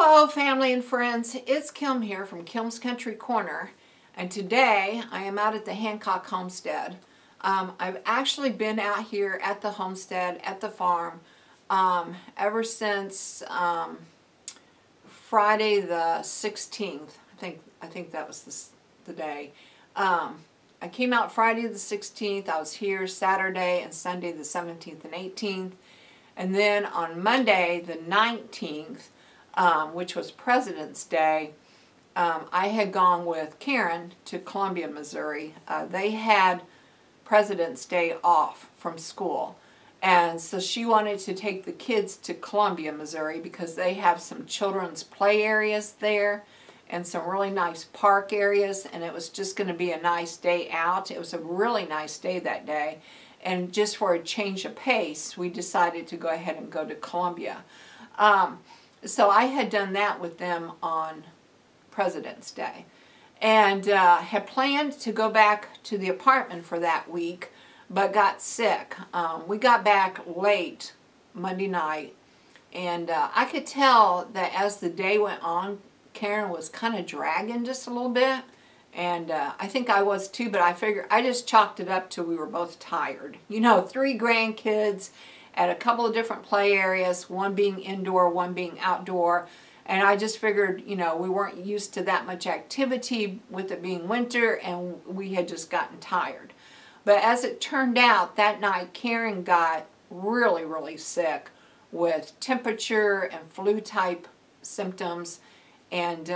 Hello family and friends, it's Kim here from Kim's Country Corner, and today I am out at the Hancock Homestead. I've actually been out here at the homestead, at the farm, ever since Friday the 16th. I think that was the day. I came out Friday the 16th, I was here Saturday and Sunday the 17th and 18th, and then on Monday the 19th, which was President's Day, I had gone with Karen to Columbia, Missouri. They had President's Day off from school, and so she wanted to take the kids to Columbia, Missouri, because they have some children's play areas there and some really nice park areas, and it was just going to be a nice day out. It was a really nice day that day, and just for a change of pace, we decided to go ahead and go to Columbia. So I had done that with them on President's Day, and had planned to go back to the apartment for that week, but got sick. We got back late Monday night, and I could tell that as the day went on, Karen was kind of dragging just a little bit, and I think I was too, but I figured I just chalked it up to we were both tired. You know, 3 grandkids at a couple of different play areas, one being indoor, one being outdoor. And I just figured, you know, we weren't used to that much activity with it being winter, and we had just gotten tired. But as it turned out, that night Karen got really, really sick with temperature and flu-type symptoms and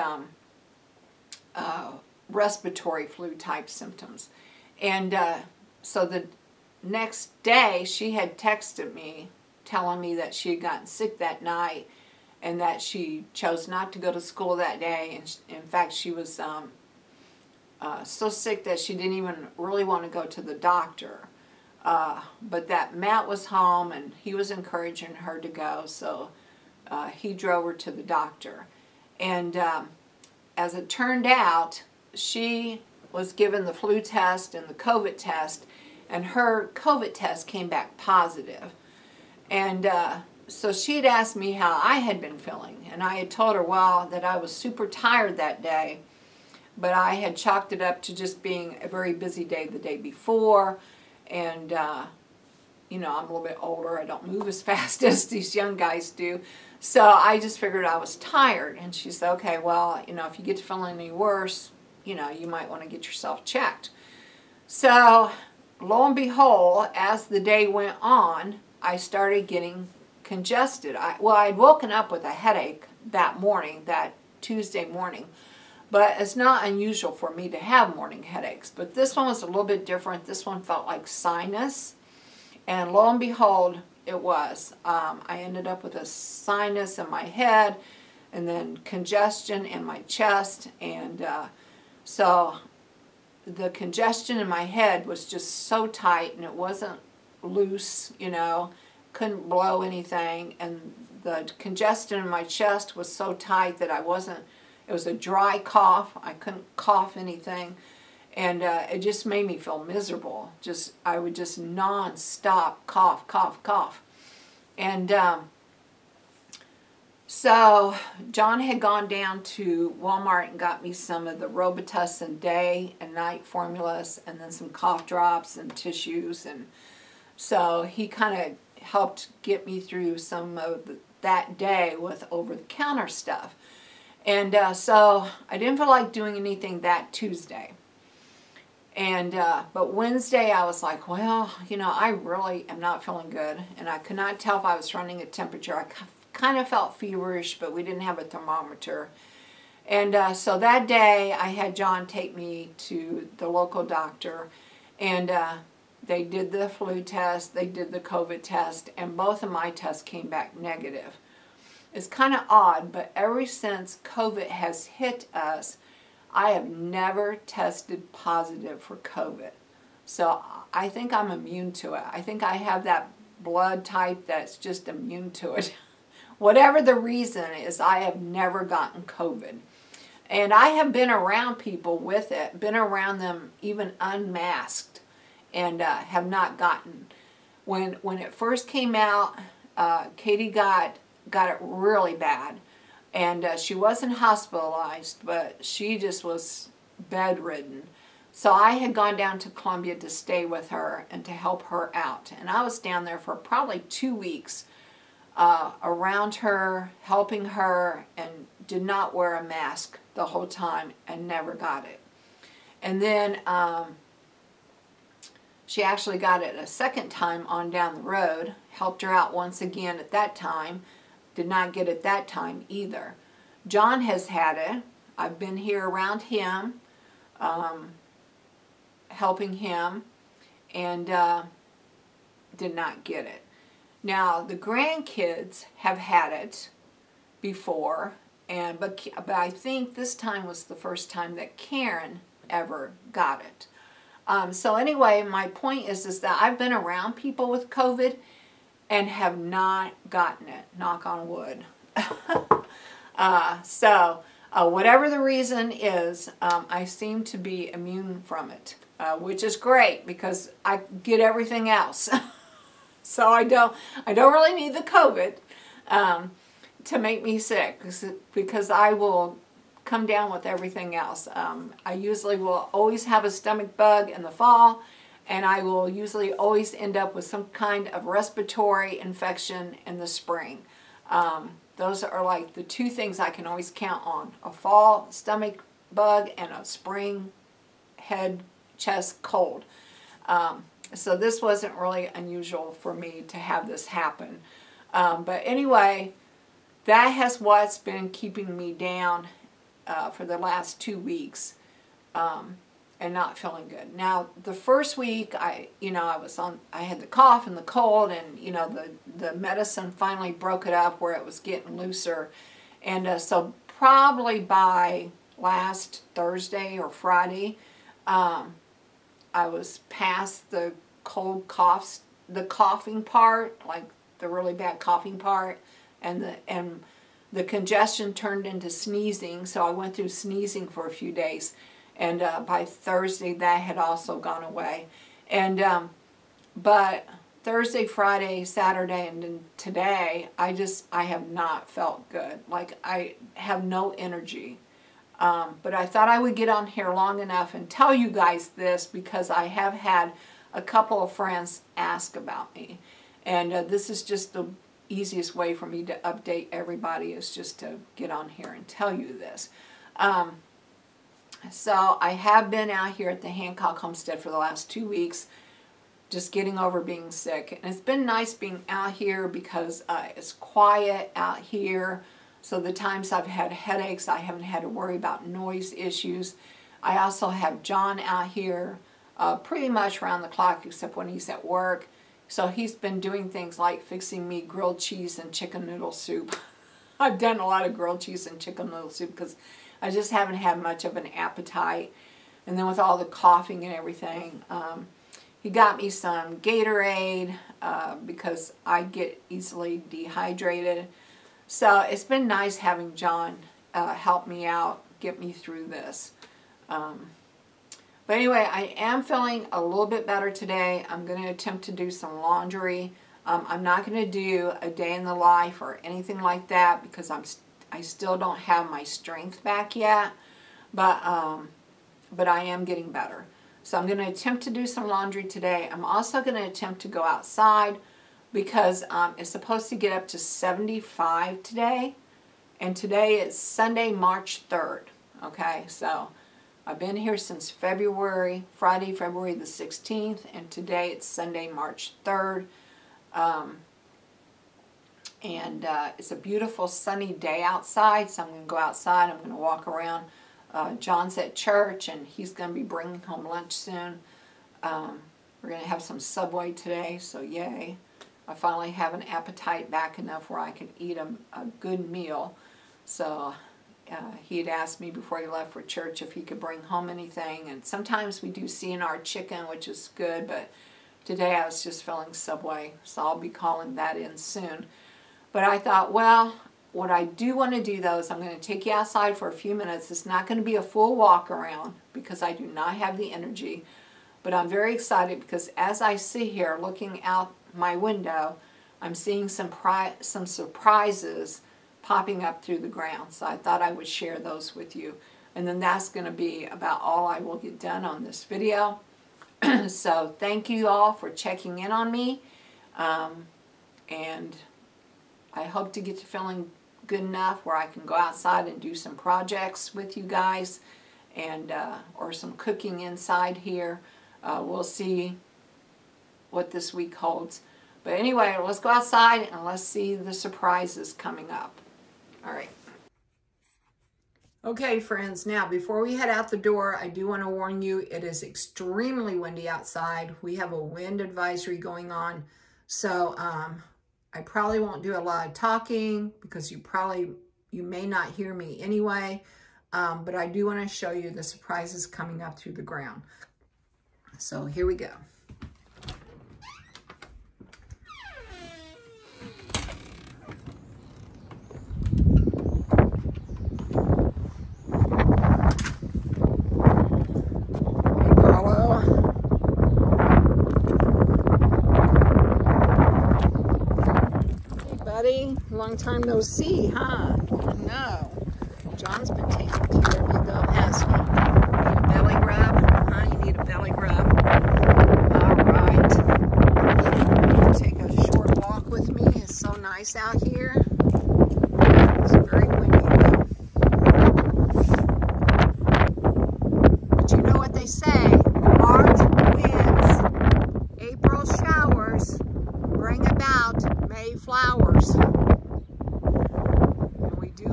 respiratory flu-type symptoms. And so the next day, she had texted me telling me that she had gotten sick that night and that she chose not to go to school that day. And in fact, she was so sick that she didn't even really want to go to the doctor. But that Matt was home and he was encouraging her to go, so he drove her to the doctor. And as it turned out, she was given the flu test and the COVID test, and her COVID test came back positive. And so she had asked me how I had been feeling. And I had told her, well, that I was super tired that day, but I had chalked it up to just being a very busy day the day before. And, you know, I'm a little bit older. I don't move as fast as these young guys do. So I just figured I was tired. And she said, okay, well, you know, if you get to feeling any worse, you know, you might want to get yourself checked. So lo and behold, as the day went on, I started getting congested. I'd woken up with a headache that morning, that Tuesday morning, but it's not unusual for me to have morning headaches. But this one was a little bit different. This one felt like sinus, and lo and behold, it was. I ended up with a sinus in my head, and then congestion in my chest, and so the congestion in my head was just so tight, and it wasn't loose, you know, couldn't blow anything, and the congestion in my chest was so tight that it was a dry cough. I couldn't cough anything, and it just made me feel miserable. I would just non-stop cough, cough, cough. And so John had gone down to Walmart and got me some of the Robitussin day and night formulas, and then some cough drops and tissues, and so he kind of helped get me through some of that day with over-the-counter stuff. And so I didn't feel like doing anything that Tuesday. And but Wednesday I was like, well, you know, I really am not feeling good, and I could not tell if I was running a temperature. I kind of felt feverish, but we didn't have a thermometer. And so that day I had John take me to the local doctor, and they did the flu test, they did the COVID test, and both of my tests came back negative. It's kind of odd, but ever since COVID has hit us, I have never tested positive for COVID. So I think I'm immune to it. I think I have that blood type that's just immune to it. Whatever the reason is, I have never gotten COVID. And I have been around people with it, been around them even unmasked, and have not gotten. When it first came out, Katie got it really bad. And she wasn't hospitalized, but she just was bedridden. So I had gone down to Columbia to stay with her and to help her out. And I was down there for probably 2 weeks around her, helping her, and did not wear a mask the whole time and never got it. And then she actually got it a second time on down the road, helped her out once again at that time, did not get it that time either. John has had it. I've been here around him, helping him, and did not get it. Now, the grandkids have had it before, but I think this time was the first time that Karen ever got it. So anyway, my point is that I've been around people with COVID and have not gotten it, knock on wood. Whatever the reason is, I seem to be immune from it, which is great because I get everything else. So I don't really need the COVID to make me sick, because I will come down with everything else. I usually will always have a stomach bug in the fall, and I will usually always end up with some kind of respiratory infection in the spring. Those are like the two things I can always count on: a fall stomach bug and a spring head, chest cold. So this wasn't really unusual for me to have this happen. But anyway, that has what's been keeping me down for the last 2 weeks and not feeling good. Now, the first week, I had the cough and the cold, and the medicine finally broke it up where it was getting looser. And so probably by last Thursday or Friday, I was past the cold coughs, the coughing part, like the really bad coughing part, and the congestion turned into sneezing. So I went through sneezing for a few days, and by Thursday that had also gone away. And but Thursday, Friday, Saturday, and then today, I have not felt good. Like I have no energy. But I thought I would get on here long enough and tell you guys this, because I have had a couple of friends ask about me. And this is just the easiest way for me to update everybody, is just to get on here and tell you this. So I have been out here at the Hancock Homestead for the last 2 weeks, just getting over being sick. And it's been nice being out here because it's quiet out here. So the times I've had headaches, I haven't had to worry about noise issues. I also have John out here pretty much around the clock, except when he's at work. So he's been doing things like fixing me grilled cheese and chicken noodle soup. I've done a lot of grilled cheese and chicken noodle soup because I just haven't had much of an appetite. And then with all the coughing and everything, he got me some Gatorade because I get easily dehydrated. So it's been nice having John help me out, get me through this. But anyway, I am feeling a little bit better today. I'm going to attempt to do some laundry. I'm not going to do a day in the life or anything like that because I still don't have my strength back yet. But I am getting better. So I'm going to attempt to do some laundry today. I'm also going to attempt to go outside because it's supposed to get up to 75 today. And today is Sunday, March 3rd. Okay, so I've been here since Friday, February the 16th, and today it's Sunday, March 3rd. It's a beautiful sunny day outside, so I'm going to go outside. I'm going to walk around. John's at church, and he's going to be bringing home lunch soon. We're going to have some Subway today, so yay. I finally have an appetite back enough where I can eat a good meal. So he had asked me before he left for church if he could bring home anything. And sometimes we do CNR chicken, which is good, but today I was just feeling Subway, so I'll be calling that in soon. But I thought, well, what I do want to do, though, is I'm going to take you outside for a few minutes. It's not going to be a full walk around because I do not have the energy. But I'm very excited because as I sit here looking out my window, I'm seeing some surprises popping up through the ground. So I thought I would share those with you. And then that's going to be about all I will get done on this video. So thank you all for checking in on me. And I hope to get to feeling good enough where I can go outside and do some projects with you guys, and or some cooking inside here. We'll see what this week holds. But anyway, let's go outside and let's see the surprises coming up. All right. Okay, friends, now before we head out the door, I do want to warn you, it is extremely windy outside. We have a wind advisory going on. So I probably won't do a lot of talking because you may not hear me anyway. But I do want to show you the surprises coming up through the ground. So here we go. Long time no see, huh? No. John's been taking care of you though, hasn't he? Need a belly rub? Huh? You need a belly rub. Alright. Take a short walk with me. It's so nice out here. It's very windy though. But you know what they say, March winds, April showers bring about May flowers.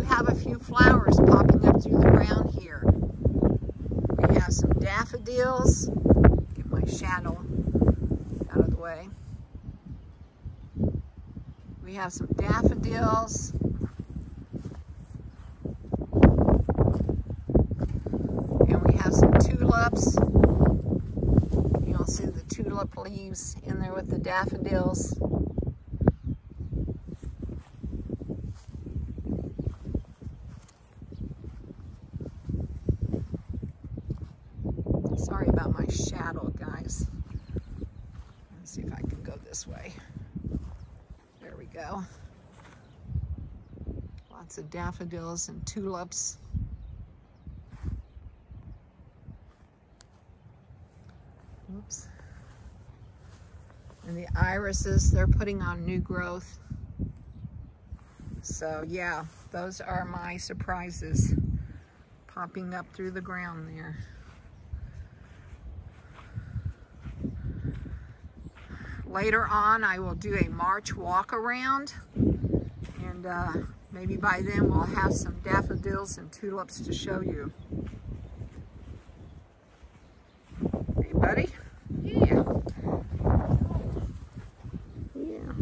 Have a few flowers popping up through the ground here. We have some daffodils. Get my shadow out of the way. We have some daffodils. And we have some tulips. You'll see the tulip leaves in there with the daffodils. Sorry about my shadow, guys. Let's see if I can go this way. There we go. Lots of daffodils and tulips. Oops. And the irises, they're putting on new growth. So yeah, those are my surprises popping up through the ground there. Later on, I will do a March walk around, and maybe by then we'll have some daffodils and tulips to show you. Hey, buddy? Yeah. Yeah.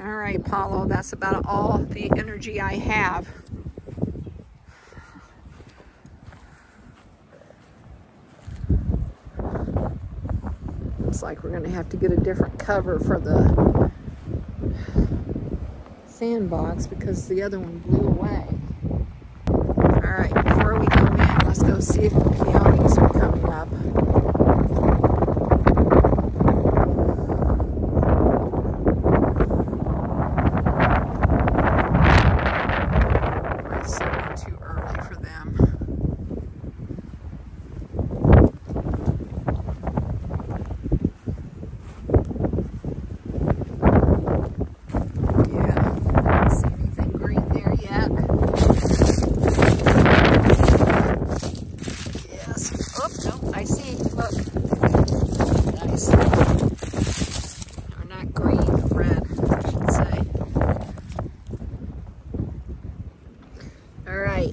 All right, Paulo, that's about all the energy I have. Looks like we're going to have to get a different cover for the sandbox because the other one blew away. All right, before we go in, let's go see if the peonies are coming up. It's too early for them.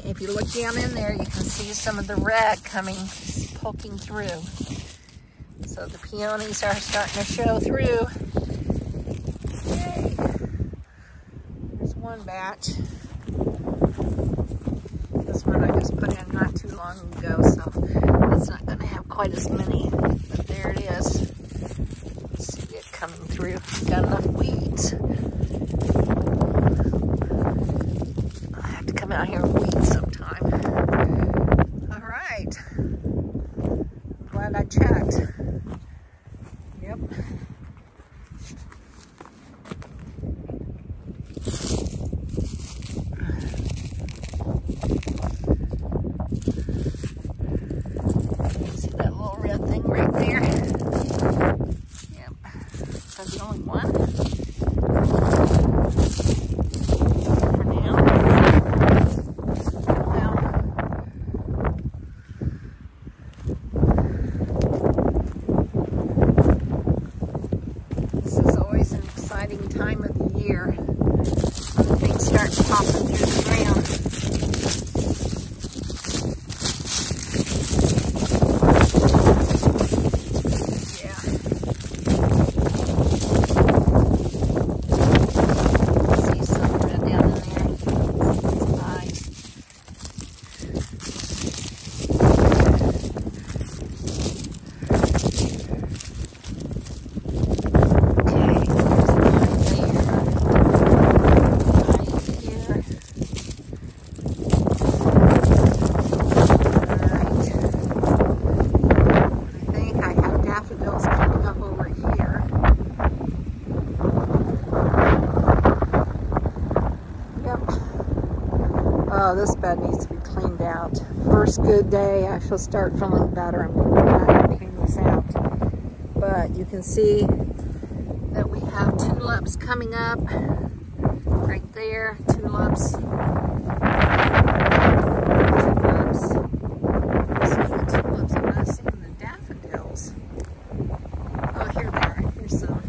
If you look down in there, you can see some of the red poking through. So the peonies are starting to show through. Yay! There's one batch. This one I just put in not too long ago, so it's not going to have quite as many. But there it is. See it coming through. Got enough weeds. I have to come out here and weed sometime. All right. I'm glad I checked. Yep. one. For now. Well, this is always an exciting time of the year when things start popping through the ground. Oh, this bed needs to be cleaned out. First good day, I shall start feeling better. I'm going to go back and clean this out. But you can see that we have tulips coming up right there. Tulips. Tulips. I'm seeing the tulips. I'm not seeing the daffodils. Oh, here they are. Here's some.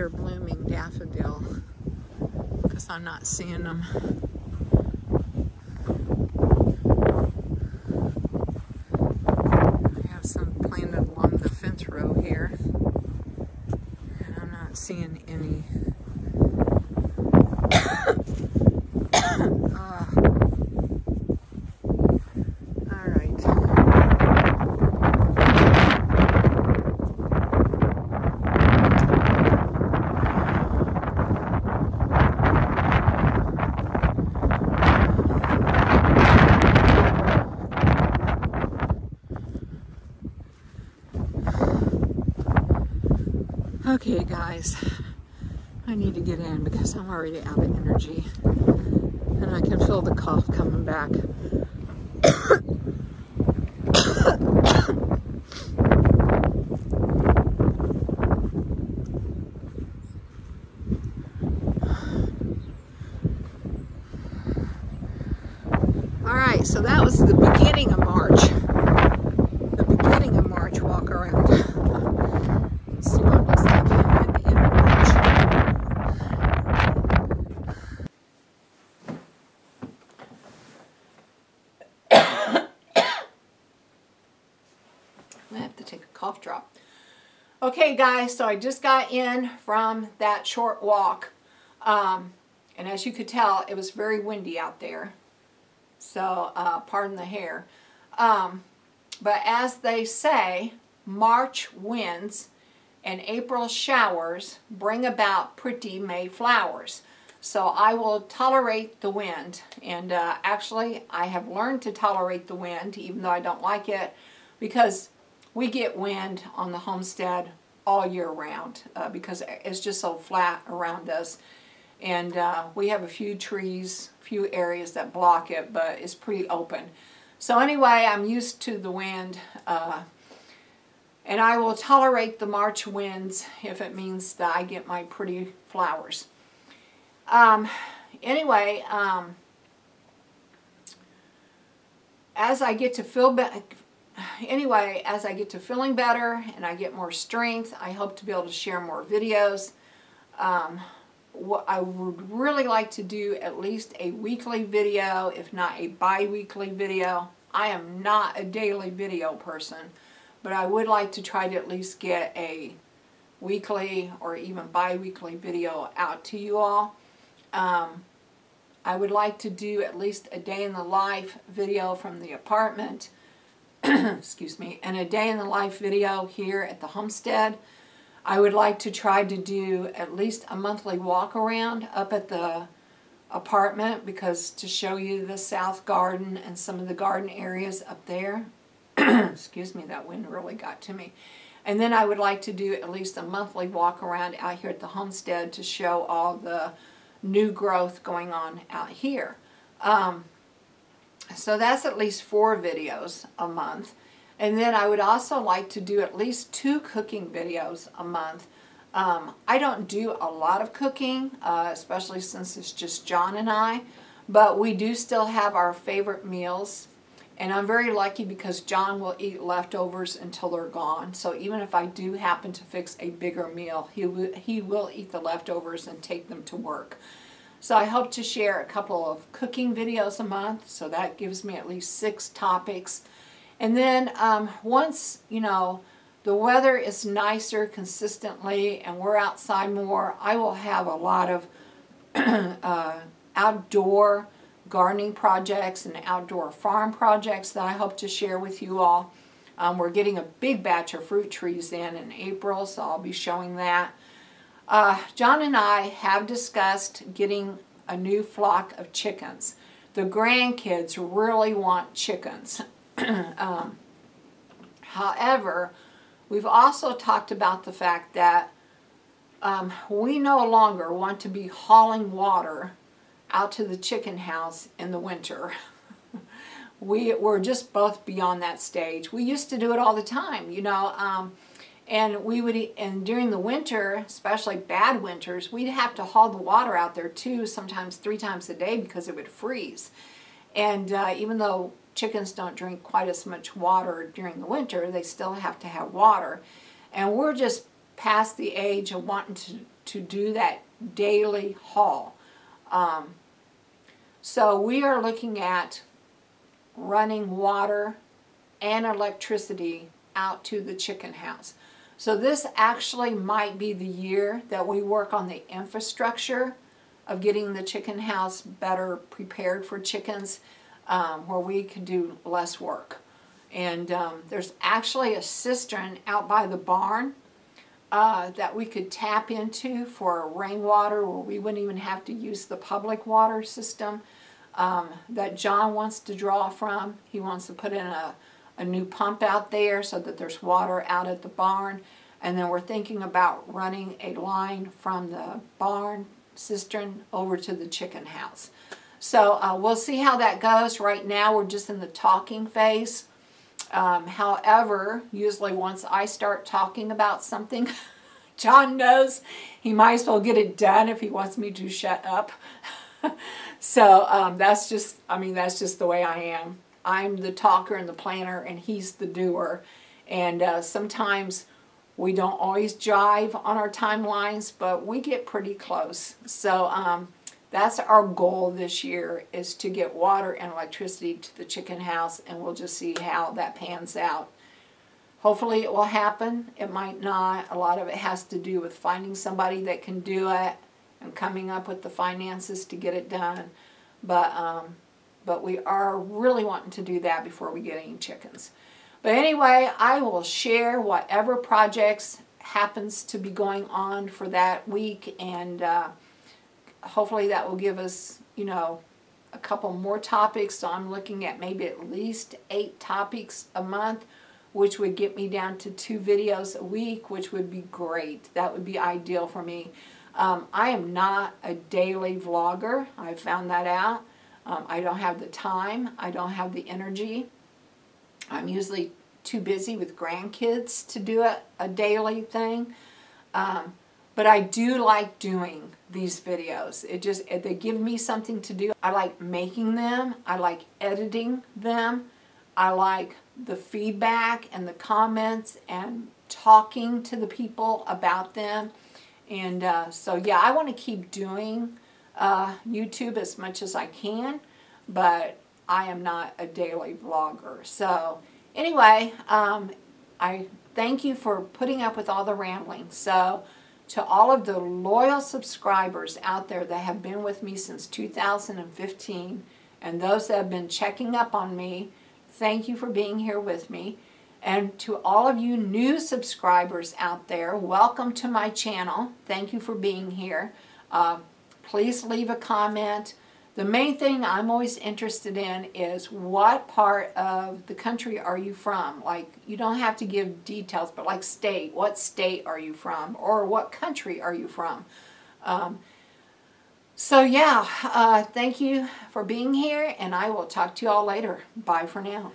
Blooming daffodil because I'm not seeing them. I have some planted along the fence row here and I'm not seeing any. Okay guys, I need to get in because I'm already out of energy and I can feel the cough coming back. Alright, so that was the beginning of March. The beginning of March walk around. Let's see what it looks like at the end of March. I have to take a cough drop. Okay guys, so I just got in from that short walk. And as you could tell, it was very windy out there. So, pardon the hair. But as they say, March winds and April showers bring about pretty May flowers. So I will tolerate the wind. And actually, I have learned to tolerate the wind, even though I don't like it, because we get wind on the homestead all year round because it's just so flat around us. And we have a few trees, few areas that block it, but it's pretty open. So anyway, I'm used to the wind, and I will tolerate the March winds if it means that I get my pretty flowers. Anyway, as I get to feeling better and I get more strength, I hope to be able to share more videos. what I would really like to do at least a weekly video, if not a bi-weekly video. I am not a daily video person, but I would like to try to at least get a weekly or even bi-weekly video out to you all. I would like to do at least a day in the life video from the apartment, excuse me, and a day in the life video here at the homestead. I would like to try to do at least a monthly walk around up at the apartment, because to show you the south garden and some of the garden areas up there. Excuse me, that wind really got to me. And then I would like to do at least a monthly walk around out here at the homestead to show all the new growth going on out here. So that's at least 4 videos a month. And then I would also like to do at least 2 cooking videos a month. I don't do a lot of cooking, especially since it's just John and I, but we do still have our favorite meals. And I'm very lucky because John will eat leftovers until they're gone. So even if I do happen to fix a bigger meal, he will eat the leftovers and take them to work. So I hope to share a couple of cooking videos a month. So that gives me at least 6 topics. And then once, you know, the weather is nicer consistently and we're outside more, I will have a lot of outdoor gardening projects and outdoor farm projects that I hope to share with you all. We're getting a big batch of fruit trees in April, so I'll be showing that. John and I have discussed getting a new flock of chickens. The grandkids really want chickens. However, we've also talked about the fact that we no longer want to be hauling water out to the chicken house in the winter. We're just both beyond that stage. We used to do it all the time, you know, and during the winter, especially bad winters, we'd have to haul the water out there 2, sometimes 3 times a day because it would freeze. And even though chickens don't drink quite as much water during the winter, they still have to have water. And we're just past the age of wanting to do that daily haul. So we are looking at running water and electricity out to the chicken house. So this actually might be the year that we work on the infrastructure of getting the chicken house better prepared for chickens, where we could do less work. And there's actually a cistern out by the barn that we could tap into for rainwater, where we wouldn't even have to use the public water system that John wants to draw from. He wants to put in a new pump out there so that there's water out at the barn. And then we're thinking about running a line from the barn cistern over to the chicken house. So we'll see how that goes. Right now we're just in the talking phase. However, usually once I start talking about something, John knows he might as well get it done if he wants me to shut up. So that's just the way I am. I'm the talker and the planner, and he's the doer. And sometimes we don't always jive on our timelines, but we get pretty close. So that's our goal this year, is to get water and electricity to the chicken house, and we'll just see how that pans out. Hopefully it will happen. It might not. A lot of it has to do with finding somebody that can do it and coming up with the finances to get it done. But we are really wanting to do that before we get any chickens. But anyway, I will share whatever projects happens to be going on for that week, and hopefully that will give us, you know, a couple more topics. So I'm looking at maybe at least 8 topics a month, which would get me down to 2 videos a week, which would be great. That would be ideal for me. I am not a daily vlogger. I found that out. I don't have the time. I don't have the energy. I'm usually too busy with grandkids to do a daily thing. But I do like doing these videos. They give me something to do. I like making them. I like editing them. I like the feedback and the comments and talking to the people about them And so yeah, I want to keep doing YouTube as much as I can, but I am not a daily vlogger. So anyway, I thank you for putting up with all the rambling. So to all of the loyal subscribers out there that have been with me since 2015, and those that have been checking up on me, thank you for being here with me. And to all of you new subscribers out there, welcome to my channel. Thank you for being here. Please leave a comment. The main thing I'm always interested in is what part of the country are you from? Like, you don't have to give details, but like state. What state are you from? Or what country are you from? So yeah, thank you for being here, and I will talk to you all later. Bye for now.